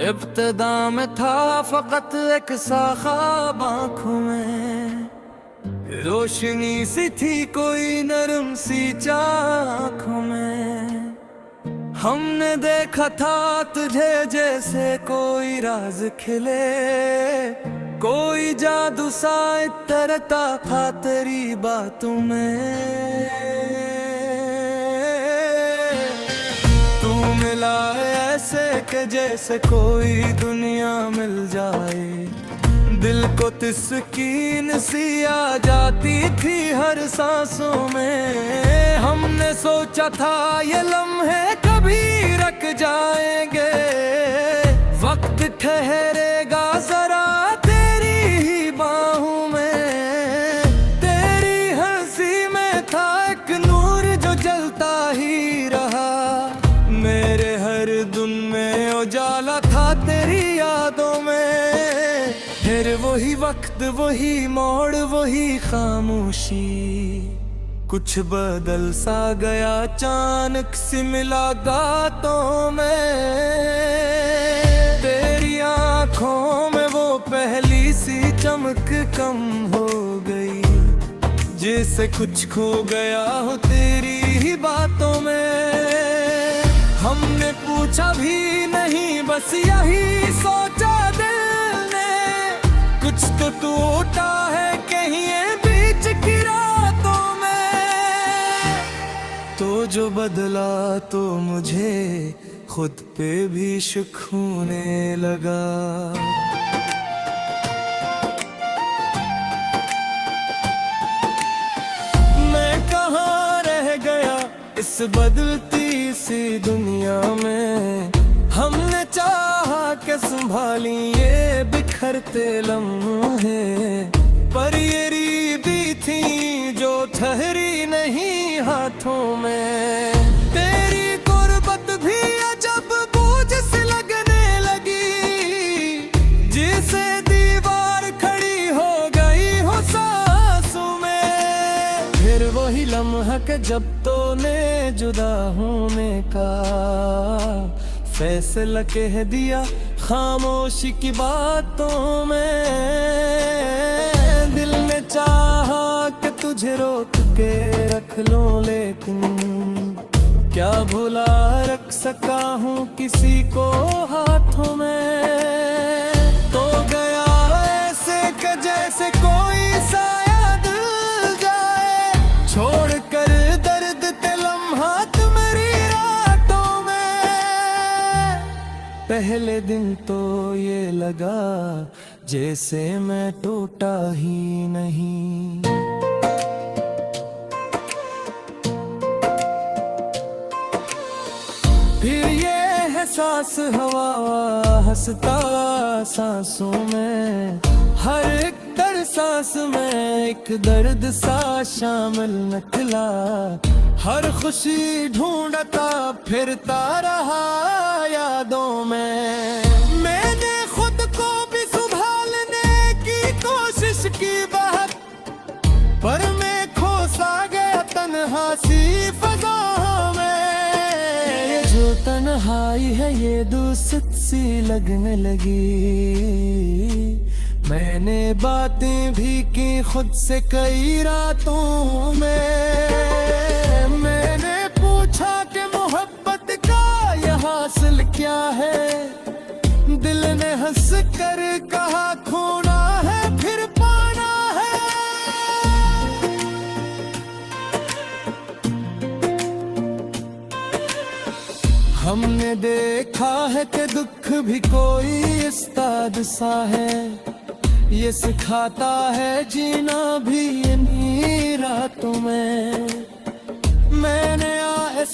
इब्तिदा में था फकत एक सा ख्वाब आँखों में, रोशनी सी थी कोई नरम सी आँखों में। हमने देखा था तुझे जैसे कोई राज खिले, कोई जादू सा इतरता था तेरी बातों में। तू मिला ऐसे कि जैसे कोई दुनिया मिल जाए, दिल को तिस्कीन सी आ जाती थी हर सांसों में। हमने सोचा था ये लम्हे कभी रख जाएंगे, वक्त ठहरेगा जरा तेरी ही बाहों में। तेरी हंसी में था एक नूर जो जलता ही रहा, मेरे हर दिन में उजाला था तेरी यादों में। फिर वही वक्त, वही मोड़, वही खामोशी, कुछ बदल सा गया अचानक सी मुलाकातों में। तेरी आंखों में वो पहली सी चमक कम हो गई, जैसे कुछ खो गया हो तेरी ही बातों में। हमने पूछा भी नहीं, बस यही सोचा दिल ने, कुछ तो टूटा है कहीं ये बीच की रातों में। तो जो बदला तो मुझे खुद पे भी शक होने लगा। मैं कहाँ रह गया इस बदलती सी दुनिया में। हमने चाहा कि संभाली ये बिखरते लम्हे, पर ये रीबी थी जो ठहरी नहीं हाथों में। तेरी गुर्बत भी अजब बोझ से लगने लगी, जिसे दीवार खड़ी हो गई हो सांसों में। फिर वही लम्हा के जब तूने जुदा होने का फैसला कह दिया खामोशी की बातों में। दिल ने चाहा कि तुझे रोक के रख लूं, लेकिन क्या भुला रख सका हूँ किसी को हाथों में। तो गया ऐसे कि जैसे कोई साया दिल जाए, छोड़ कर दर्द ते लम्हात मेरी रातों में। पहले दिन तो ये लगा जैसे मैं टूटा ही नहीं, फिर ये है सांस हवा हंसता सांसों में। हर एक दर सांस में एक दर्द सा शामिल निकला, हर खुशी ढूंढता फिरता रहा यादों में। मैंने खुद को भी संभालने की कोशिश की बाहर, पर मैं खो सा गया तन्हा सी फज़ाओं में। ये जो तन्हाई है ये दूसत सी लगने लगी। मैंने बातें भी की खुद से कई रातों में। मैंने पूछा कि मोहब्बत का ये हासिल क्या है, दिल ने हंस कर कहा खोना है फिर पाना है। हमने देखा है कि दुख भी कोई उस्ताद सा है, ये सिखाता है जीना भी इन्हीं रातों में। मैंने है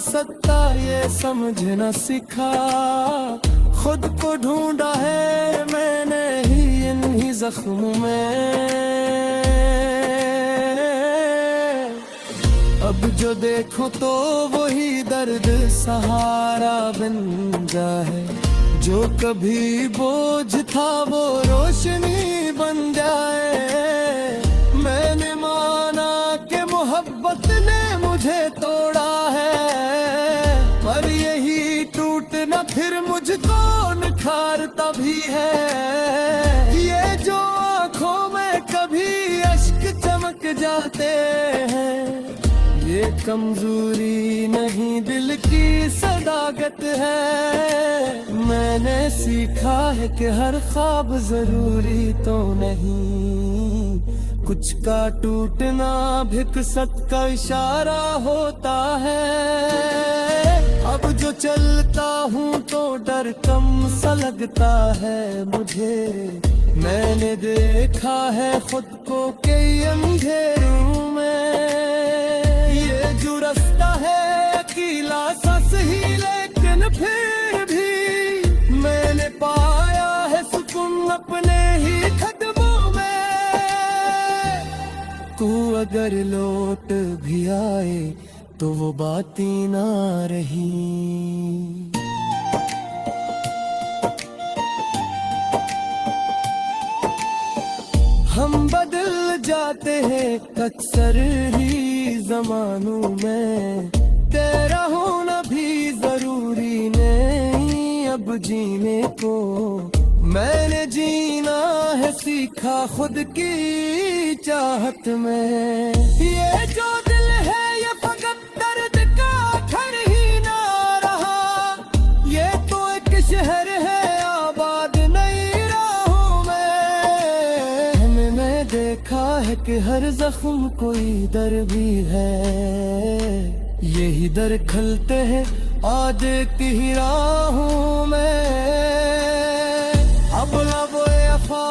सत्ता ये समझना सीखा, खुद को ढूंढा है मैंने ही इन्हीं जख्मों में। अब जो देखो तो वही दर्द सहारा बन जाए, जो कभी बोझ था वो रोशनी बन जाए। मैंने माना कि मोहब्बत ने मुझे तोड़ा है, पर यही टूटना फिर मुझको है। ये जो आंखों में कभी अश्क चमक जाते हैं, ये कमजोरी नहीं दिल की सदाकत है। मैंने सीखा है कि हर ख्वाब जरूरी तो नहीं, कुछ का टूटना भी किस्मत का इशारा होता है। अब जो चलता हूँ तो डर कम सा लगता है मुझे। मैंने देखा है खुद को कई अंधेरों में। ये जो रास्ता है अकेला सा सही, लेकिन फिर भी मैंने पाया है सुकून अपने ही कदमों में। तू अगर लौट भी आए तो वो बात ही ना रही। हम बदल जाते हैं अक्सर ही ज़मानों में, तेरा होना भी जरूरी नहीं अब जीने को। मैंने जीना है सीखा खुद की चाहत में। ये जो दिल है ये फकत दर्द का घर ही ना रहा, ये तो एक शहर है आबाद नई राहों में। मैंने देखा है कि हर जख्म कोई दर भी है, यही दर खलते हैं आज की राहों में। अब लब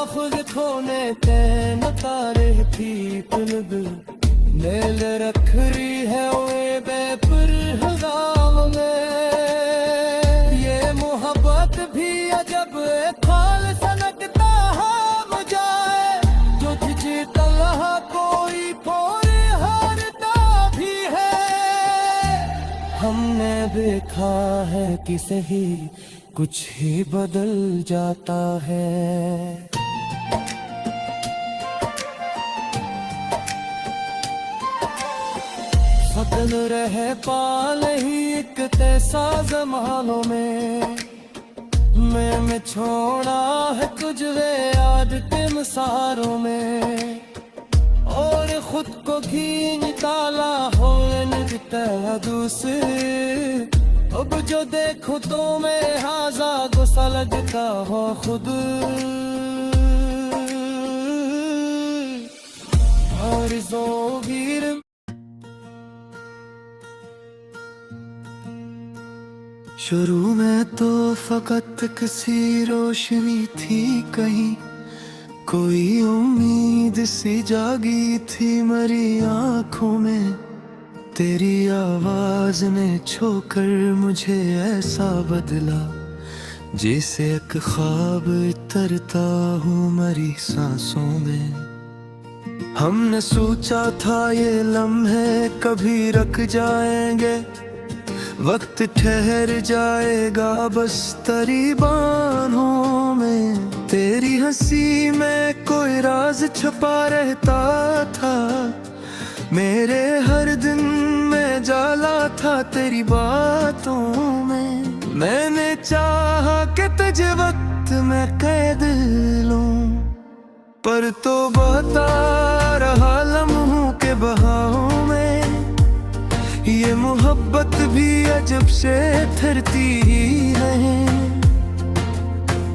खुद खोने तैन तारे थी तुलब, नील रख रही है वे बेपुर हगाम में। ये मोहब्बत भी अजब खाल सनकता हम जाए, जो तुझे तलहा कोई फोरे हारता भी है। हमने देखा है कि सही कुछ ही बदल जाता है। बदल रहे पाल ही एक तैसा जमानों में। मैं छोड़ा है कुछ वे याद के मसारों में, और खुद को खींच ताला हो लगता दूसरे। अब जो देखो तो मैं हाजा गुस्सा लगता हो खुद, और जोगीर शुरू में तो फकत किसी रोशनी थी कहीं, कोई उम्मीद सी जागी थी मेरी आंखों में। तेरी आवाज ने छूकर मुझे ऐसा बदला, जैसे एक ख्वाब तरता हूँ मेरी सांसों में। हमने सोचा था ये लम्हे कभी रख जाएंगे, वक्त ठहर जाएगा बस तेरी बाहों में। तेरी हंसी में कोई राज छुपा रहता था, मेरे हर दिन में जाला था तेरी बातों में। मैंने चाहा कि तुझे वक्त में कैद लूं, पर तो बहता रहा लम्हों के बहावों में। ये मोहब्बत भी अजब से ठहरती है,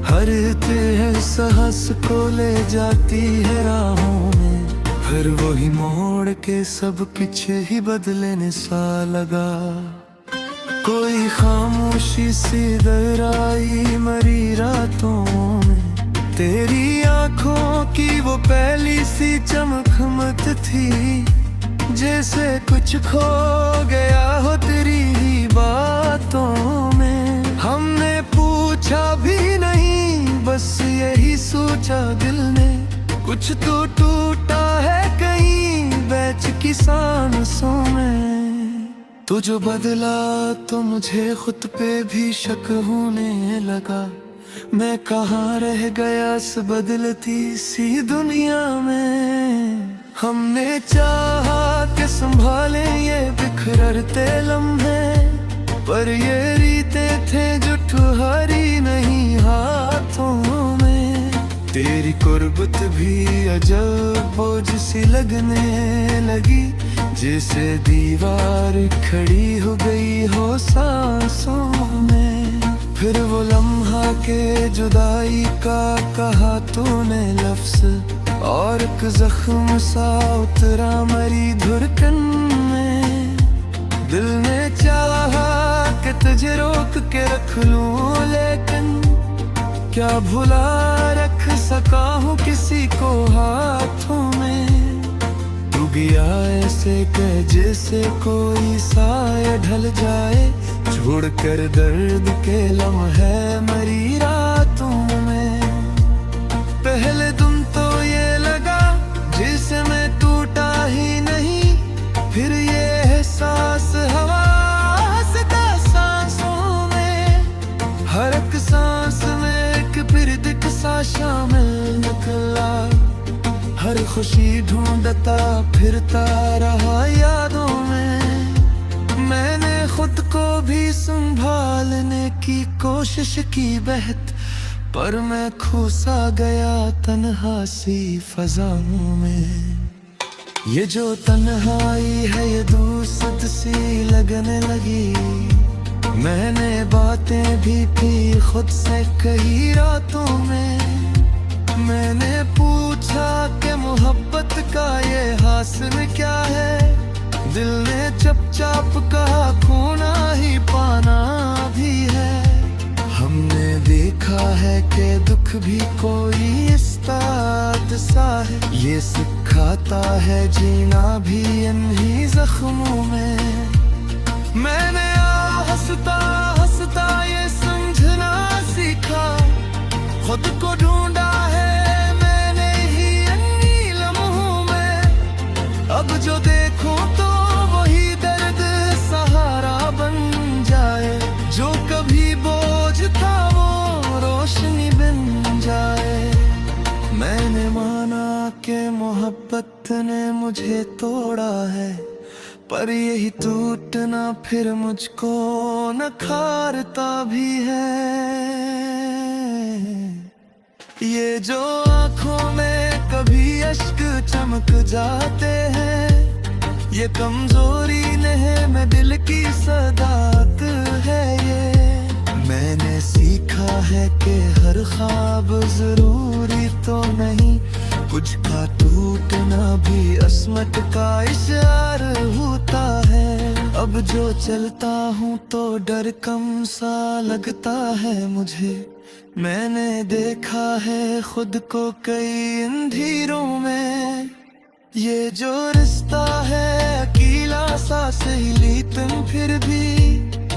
हर तेरे साहस को ले जाती है राहों में। फिर वही मोड़ के सब पीछे ही बदलने सा लगा। कोई खामोशी सी दराई मरी रातों में, तेरी आंखों की वो पहली सी चमक मत थी, जैसे कुछ खो गया हो तेरी ही बातों में। हमने पूछा भी नहीं, बस यही सोचा दिल ने, कुछ तो टूटा है कहीं बैच की सांसों में। तू जो बदला तो मुझे खुद पे भी शक होने लगा, मैं कहाँ रह गया इस बदलती सी दुनिया में। हमने चाहा कि संभाले ये बिखरते लम्हे, पर ये रीते थे जो ठुहरी नहीं हाथों में। तेरी कुर्बत भी अजब बोझ सी लगने लगी, जैसे दीवार खड़ी हो गई हो सांसों में। फिर वो लम्हा के जुदाई का कहा तूने लफ्ज़, और एक जख्म सा उतरा मरी धड़कन में। दिल ने चाहा कि तुझे रोक के रख लूं, लेकिन क्या भुला रख सका हूँ किसी को हाथों में। तू गया ऐसे कि जैसे कोई साया ढल जाए, छोड़ कर दर्द के लम्हे मरी रातों में। पहले दिन तो ये लगा जिसे मैं टूटा ही नहीं, फिर ये एहसास हवा हंसता सांसों में। हर एक सांस में एक बिरद सा शामिल निकला, हर खुशी ढूंढता फिरता रहा यादों में। मैंने खुद को भी संभालने की कोशिश की बहत, पर मैं खो सा गया तन्हा सी फज़ाओं में। ये जो तन्हाई है ये दोस्त सी लगने लगी, मैंने बातें भी की खुद से कई रातों में। मैंने पूछा कि मोहब्बत का ये हासिल क्या है, दिल ने चुपचाप कहा खोना ही पाना भी है। हमने देखा है कि दुख भी कोई उस्ताद सा है, ये सिखाता है जीना भी इन्हीं जख्मों में। मैंने हंसता हंसता ये समझना सीखा, खुद को ढूंढा है मैंने ही इन्हीं लम्हों में। अब जो देखूं तो वही दर्द सहारा बन जाए, जो कभी बोझ था वो रोशनी बन जाए। मैंने माना कि मोहब्बत ने मुझे तोड़ा है, पर यही टूटना फिर मुझको नखारता भी है। ये जो आँखों में कभी अश्क चमक जाते हैं, ये कमजोरी नहीं मैं दिल की सदाकत है ये। मैंने सीखा है कि हर ख्वाब जरूरी तो नहीं, कुछ का टूटना भी अस्मत का इशारा होता है। अब जो चलता हूँ तो डर कम सा लगता है मुझे, मैंने देखा है खुद को कई अंधेरों में। ये जो रिश्ता है अकेला सा सही, लेकिन फिर भी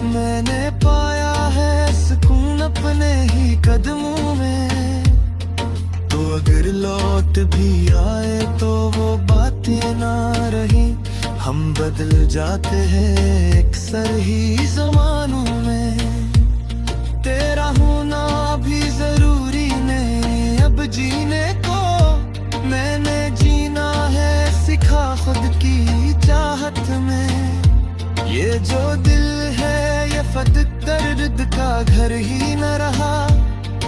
मैंने पाया है सुकून अपने ही कदमों में। तो अगर लौट भी आए तो वो बातें ना रही, हम बदल जाते हैं अक्सर ही ज़मानों में। तेरा होना भी जरूरी नहीं अब जीने को, मैंने जीना है सिखा खुद की चाहत में। ये जो दिल है ये फद दर्द का घर ही न रहा,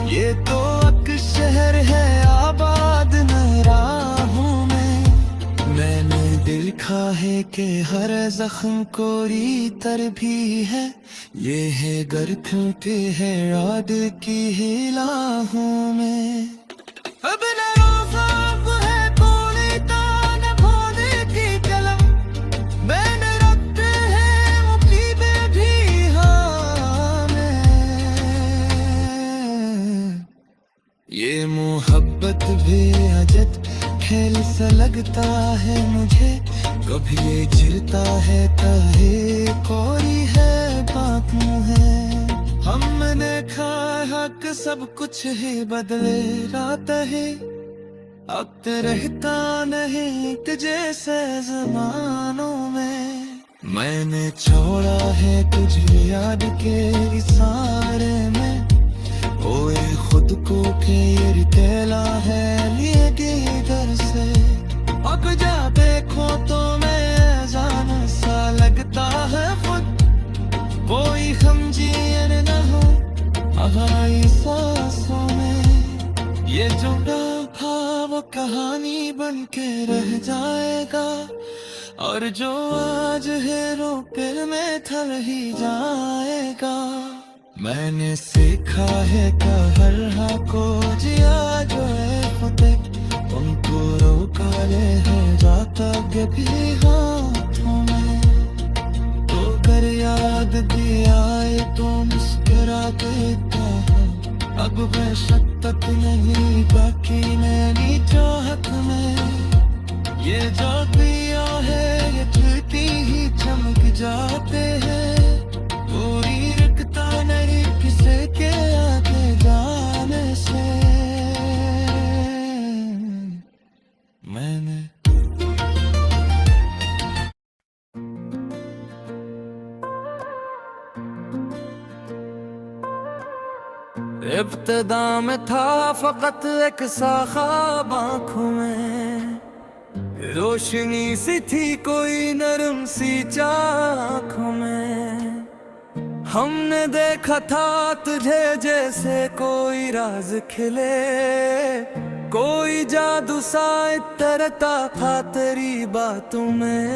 ये तो अक शहर है आबाद न राहों में। मैंने देखा है कि हर जख्म कोरी तर भी है, ये है गर टूटे है याद की हिलाहों में। अब न रोज़ाब है कोई तान खोने की कलम, मैंने रखते हैं मुसीबें भी हाँ में। ये मोहब्बत भी अजब खेल सा लगता है मुझे, कभी ये चिरता है कहे कोरी है बातों है। हमने खाया हक सब कुछ ही बदले रात है, अब तो रहता नहीं कि जैसे जमानों में। मैंने छोड़ा है तुझे याद के इशारे में, ओए खुद को के अकेला है लिए घर से। अब जा देखो तो मैं जान सा लगता है खुद, कोई हम जियन न हो हमारी सांसों में। ये जो बन के रह जाएगा, और जो आज है रोके में थल ही जाएगा। मैंने सीखा है कहर को जिया जो है खुदे, उनको रोका है जाता भी हाथों में। तो कर याद दिया तो मुस्कुरा देता हूँ, अब वह शक्कत नहीं बाकी मेरी चाहत में। ये जो दिया है ये झूठी ही चमक जाते हैं, पूरी रखता नहीं किसी के आगे जाने से। मैंने इब्तिदा में था फकत एक सा ख्वाब आँखों में, रोशनी सी थी कोई नरम सी आँखों में। हमने देखा था तुझे जैसे कोई राज खिले, कोई जादू सा इतरता था तेरी बातों में।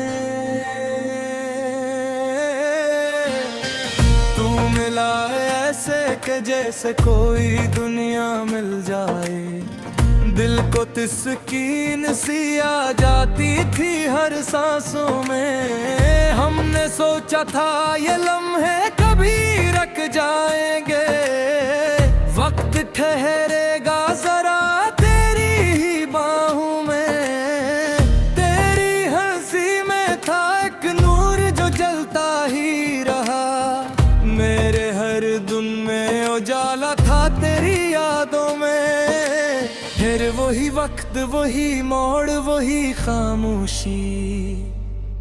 तू मिला ऐसे कि जैसे कोई दुनिया मिल जाए, दिल को तिस्कीन सी आ जाती थी हर सांसों में। हमने सोचा था ये लम्हे कभी रख जाएंगे, वक्त ठहरेगा जरा तेरी ही बाहों में। तेरी हंसी में था एक नूर जो जलता ही रहा, मेरे हर दिन में उजाला था तेरी यादों में। फिर वही वक्त वही मोड़ वही खामोशी,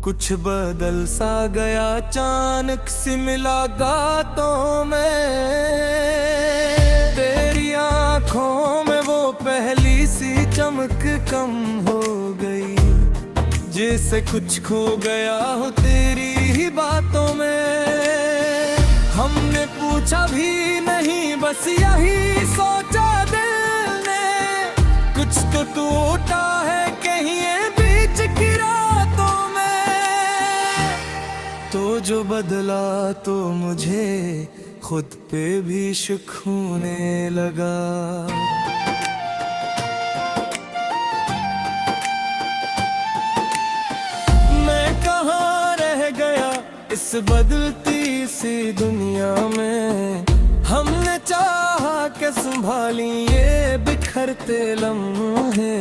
कुछ बदल सा गया अचानक सी मुलाकातों में। तेरी आंखों में वो पहली सी चमक कम हो गई, जैसे कुछ खो गया हो तेरी ही बातों में। हमने पूछा भी नहीं बस यही सोचा दिल ने, कुछ तो टूटा है कहीं बीच की रातों में। तो जो बदला तो मुझे खुद पे भी शक होने लगा। मैं कहाँ रह गया इस बदलती सी दुनिया में, हमने चाहा के संभाली ये बिखरते लम्हे,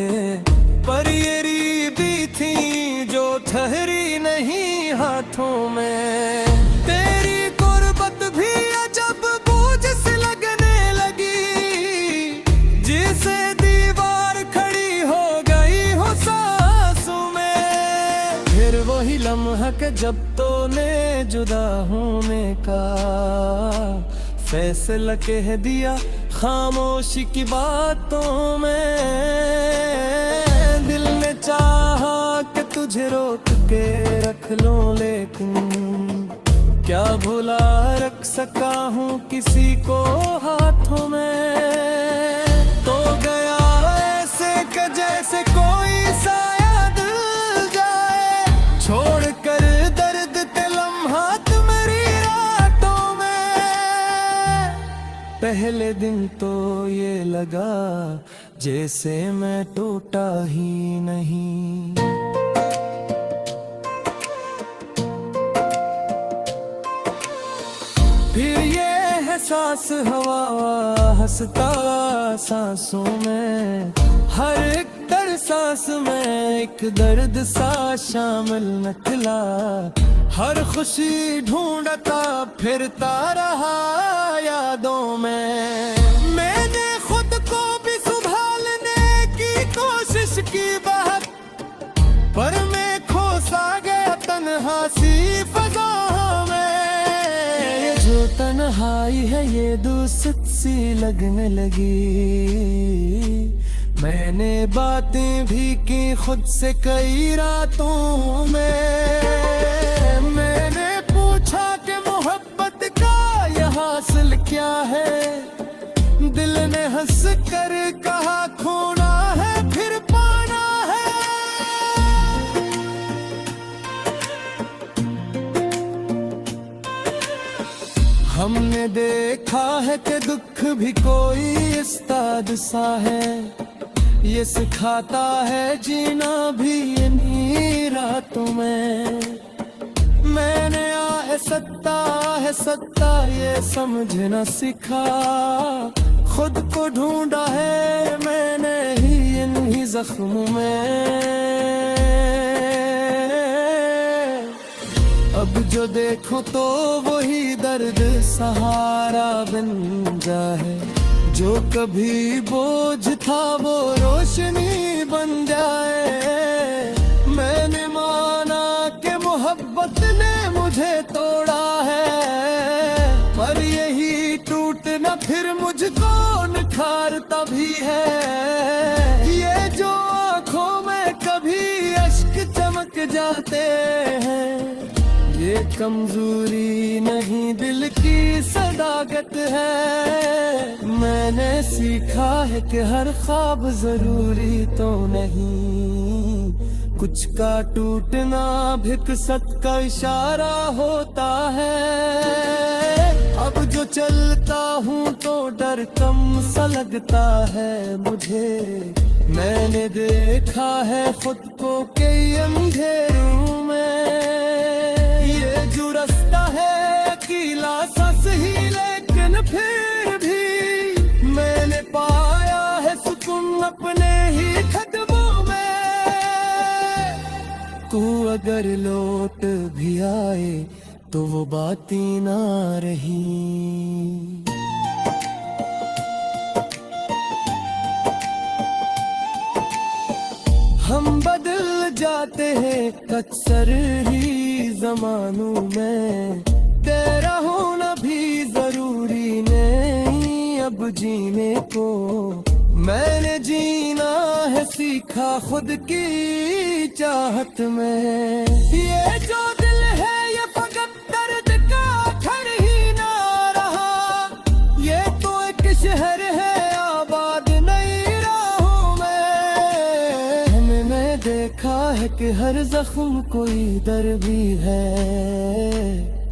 पर ये रीबी थी जो ठहरी नहीं हाथों में। तेरी गुर्बत भी अजब बोझ से लगने लगी, जिसे दीवार खड़ी हो गई हो सांसों में। फिर वही लम्हा के जब तो ने जुदा होने का फैसला कह दिया खामोशी की बातों में। दिल ने चाहा कि तुझे रोक के रख लूं, लेकिन क्या भुला रख सका हूँ किसी को हाथों में। तो गया ऐसे कि जैसे कोई साया दिल जाए, छोड़ कर दर्द के लम्हात मेरी रातों में। पहले दिन तो ये लगा जैसे मैं टूटा ही नहीं, फिर ये है सांस हवा हंसता सांसों में। हर एक दर सांस में एक दर्द सा शामिल निकला, हर खुशी ढूंढता फिरता रहा यादों में। मैंने खुद को भी संभालने की कोशिश की बात, पर मैं खो सा गया तन्हा सी फजा में। ये जो तन्हाई है ये दूसत सी लगने लगी। मैंने बातें भी की खुद से कई रातों में। मैंने पूछा कि मोहब्बत का यह हासिल क्या है, दिल ने हंस कर कहा खोना है फिर पाना है। हमने देखा है कि दुख भी कोई उस्ताद सा है, ये सिखाता है जीना भी इन्हीं रातों में। मैंने है सत्ता ये समझ न सीखा, खुद को ढूंढा है मैंने ही इन्हीं जख्मों में। अब जो देखो तो वही दर्द सहारा बन जाए, जो कभी बोझ था वो रोशनी बन जाए। मैंने माना कि मोहब्बत ने मुझे तोड़ा है, पर यही टूटना फिर मुझको निखारता भी है। ये जो आँखों में कभी अश्क चमक जाते हैं, ये कमजोरी नहीं दिल की सदाकत है। मैंने सीखा है कि हर ख्वाब जरूरी तो नहीं, कुछ का टूटना भी किस्मत का इशारा होता है। अब जो चलता हूँ तो डर कम सा लगता है मुझे, मैंने देखा है खुद को कई अंधेरों में। ये जो रास्ता है अकेला सा सही, लेकिन फिर भी मैंने पाया है सुकून अपने ही कदमों में। तू अगर लौट भी आए तो वो बात ही ना रही। हम बदल जाते हैं अक्सर ही ज़मानों में, तेरा होना भी जरूरी नहीं अब जीने को। मैंने जीना है सीखा खुद की चाहत में। ये जो दिल है ये फकत दर्द का घर ही ना रहा, ये तो एक शहर है आबाद नई राहों में। मैं देखा है कि हर जख्म कोई दर भी है,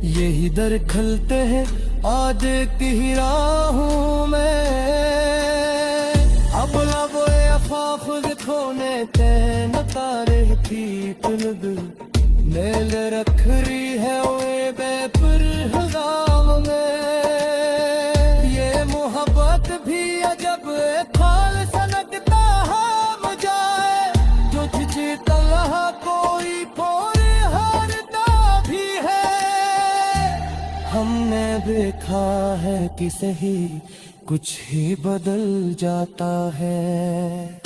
यही दर खलते हैं आज की राहों में। अब लब अफाफ खोने तैन तारे की तुलग, नेल रख रही है ओए बेपुर हजाम में। ये मोहब्बत भी अजब खाल सनकता हम जाए, जो तुझे तलहा कोई फोरे हारता भी है। हमने देखा है कि सही कुछ ही बदल जाता है।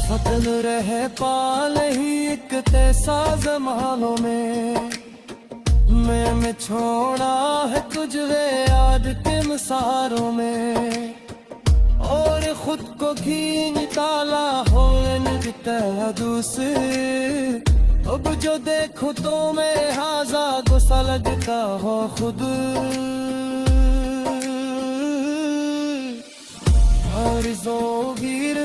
फतल रहे पाल ही एक तैसा जमानों में, मैं छोड़ा है तुझे याद के मसारों में। और खुद को खींच ताला होने दिता दूसरे, अब जो देखो तो मैं हाजा गुस्सा लगता हो खुद। हर गिर